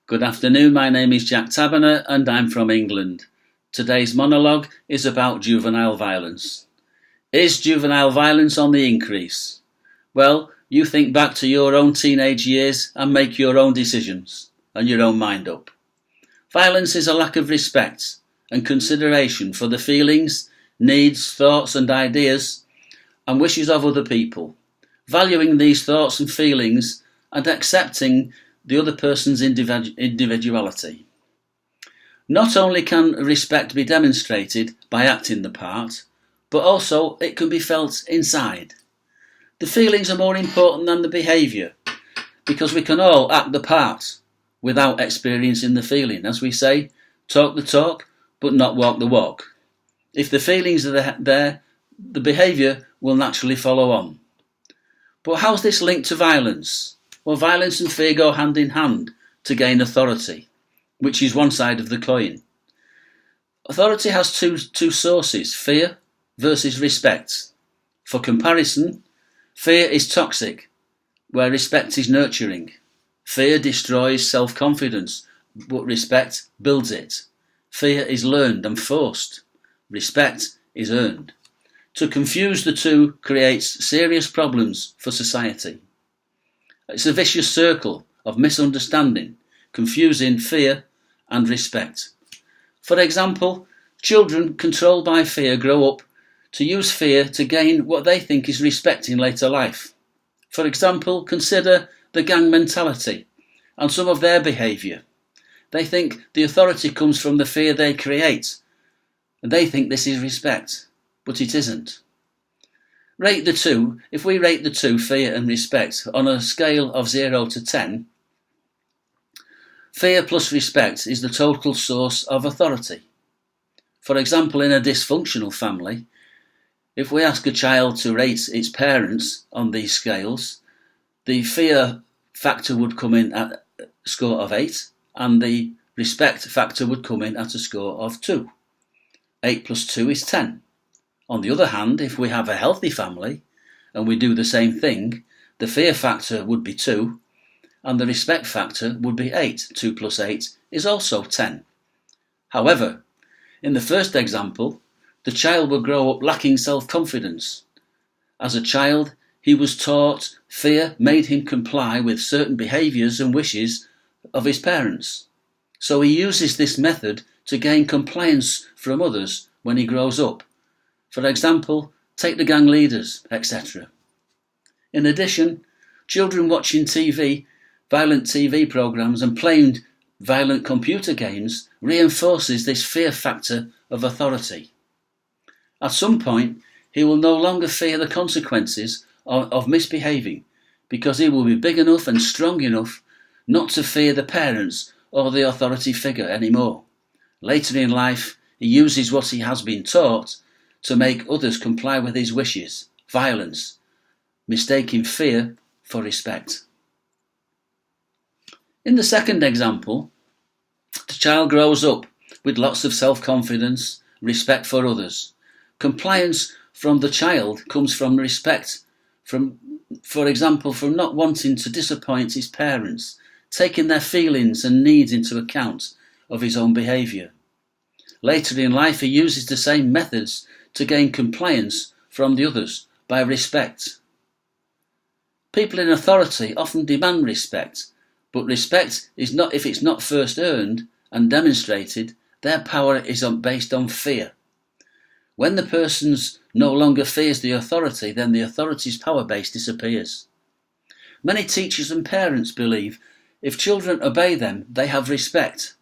Good afternoon, my name is Jack Taberner and I'm from England. Today's monologue is about juvenile violence. Is juvenile violence on the increase? Well, you think back to your own teenage years and make your own decisions and your own mind up. Violence is a lack of respect and consideration for the feelings, needs, thoughts and ideas and wishes of other people, valuing these thoughts and feelings and accepting the other person's individuality. Not only can respect be demonstrated by acting the part, but also it can be felt inside. The feelings are more important than the behaviour, because we can all act the part without experiencing the feeling. As we say, talk the talk, but not walk the walk. If the feelings are there, the behaviour will naturally follow on. But how's this linked to violence? Well, violence and fear go hand in hand to gain authority, which is one side of the coin. Authority has two sources, fear versus respect. For comparison, fear is toxic, where respect is nurturing. Fear destroys self-confidence, but respect builds it. Fear is learned and forced. Respect is earned. To confuse the two creates serious problems for society. It's a vicious circle of misunderstanding, confusing fear and respect. For example, children controlled by fear grow up to use fear to gain what they think is respect in later life. For example, consider the gang mentality and some of their behaviour. They think the authority comes from the fear they create, and they think this is respect, but it isn't. Rate the two. If we rate the two, fear and respect, on a scale of 0 to 10, fear plus respect is the total source of authority. For example, in a dysfunctional family, if we ask a child to rate its parents on these scales, the fear factor would come in at a score of 8 and the respect factor would come in at a score of 2. 8 plus 2 is 10. On the other hand, if we have a healthy family and we do the same thing, the fear factor would be 2 and the respect factor would be 8. 2 plus 8 is also 10. However, in the first example, the child will grow up lacking self-confidence. As a child, he was taught fear made him comply with certain behaviours and wishes of his parents. So he uses this method to gain compliance from others when he grows up. For example, take the gang leaders, etc. In addition, children watching TV, violent TV programmes and playing violent computer games reinforces this fear factor of authority. At some point, he will no longer fear the consequences of misbehaving because he will be big enough and strong enough not to fear the parents or the authority figure anymore. Later in life, he uses what he has been taught to make others comply with his wishes, violence, mistaking fear for respect. In the second example, the child grows up with lots of self-confidence, respect for others. Compliance from the child comes from respect, for example, from not wanting to disappoint his parents, taking their feelings and needs into account of his own behaviour. Later in life, he uses the same methods to gain compliance from the others by respect. People in authority often demand respect, but respect is not, if it's not first earned and demonstrated, their power is based on fear. When the person no longer fears the authority, then the authority's power base disappears. Many teachers and parents believe if children obey them, they have respect.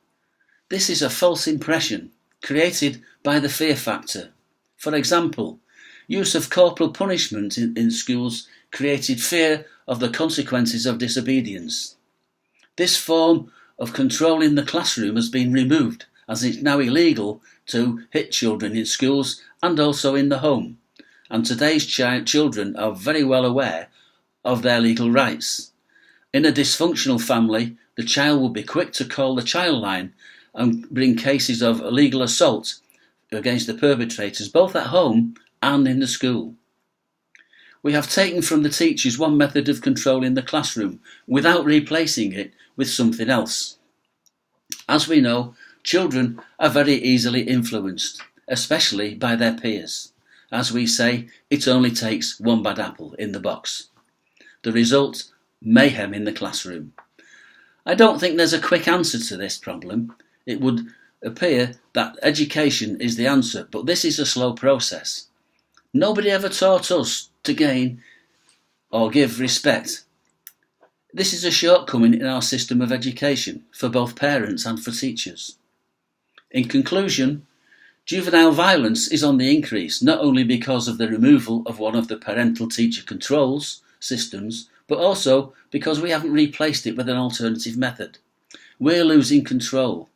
This is a false impression created by the fear factor. For example, use of corporal punishment in schools created fear of the consequences of disobedience. This form of control in the classroom has been removed, as it's now illegal to hit children in schools and also in the home. And today's children are very well aware of their legal rights. In a dysfunctional family, the child will be quick to call the child line and bring cases of illegal assault against the perpetrators, both at home and in the school. We have taken from the teachers one method of control in the classroom without replacing it with something else. As we know, children are very easily influenced, especially by their peers. As we say, it only takes one bad apple in the box. The result, mayhem in the classroom. I don't think there's a quick answer to this problem. It would appear that education is the answer, but this is a slow process. Nobody ever taught us to gain or give respect. This is a shortcoming in our system of education for both parents and for teachers. In conclusion, juvenile violence is on the increase, not only because of the removal of one of the parental teacher controls systems, but also because we haven't replaced it with an alternative method. We're losing control.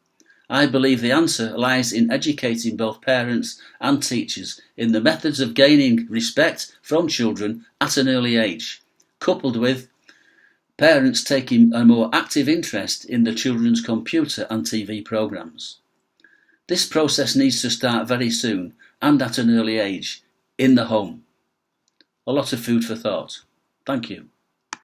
I believe the answer lies in educating both parents and teachers in the methods of gaining respect from children at an early age, coupled with parents taking a more active interest in the children's computer and TV programmes. This process needs to start very soon and at an early age, in the home. A lot of food for thought. Thank you.